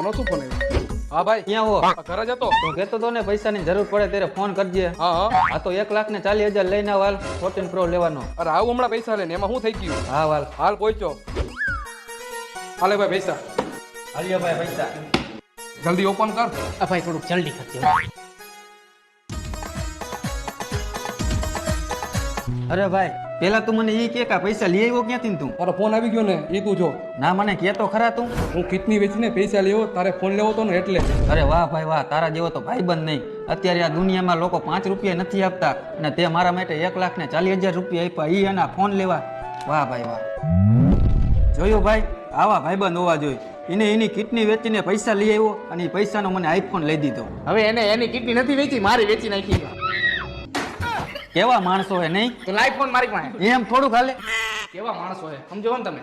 આનો શું ફોન આવ્યો? હા ભાઈ, ક્યાં હો? ઘરે જતો. તું કહેતો તો ને પૈસાની જરૂર પડે ત્યારે ફોન કરજે. હા હા. આ તો 1,40,000 લઈને વાલ 14 પ્રો લેવાનો. અરે આવું હમણાં પૈસા લે ને એમાં શું થઈ ગયું? હા વાલ. હાલ પહોંચ્યો. હાલે ભાઈ પૈસા. હાલ્યો ભાઈ પૈસા. જલ્દી ઓપન કર. આ ભાઈ થોડુંક જલ્દી કરજો. અરે ભાઈ પેલા તું મને ઈ કે પૈસા લઈ આવ્યો ક્યાંથી ને તું? તારો ફોન આવી ગયો ને એ તું જો. ના મને કહેતો ખરા તું. હું કિડની વેચીને પૈસા લેવો, તારે ફોન લેવો તો ને એટલે. અરે વાહ ભાઈ વાહ, તારા જેવો તો ભાઈબંધ નહીં. અત્યારે આ દુનિયામાં લોકો 5 રૂપિયા નથી આપતા અને તે મારા માટે 1,40,000 રૂપિયા આપ્યા ઈ એના ફોન લેવા. વાહ ભાઈ વાહ. જોયું ભાઈ, આવા ભાઈબંધ હોવા જોઈએ. એને એની કિડની વેચીને પૈસા લઈ આવ્યો અને એ પૈસાનો મને આઈફોન લઈ દીધો. હવે એને એની કિડની નથી વેચી, મારી વેચી નાખી. કેવા માણસો હે નહીં? તો લાઈફ ફોન મારી પાસે. એમ થોડુંક હાલે. કેવા માણસો હે સમજો ને તમે.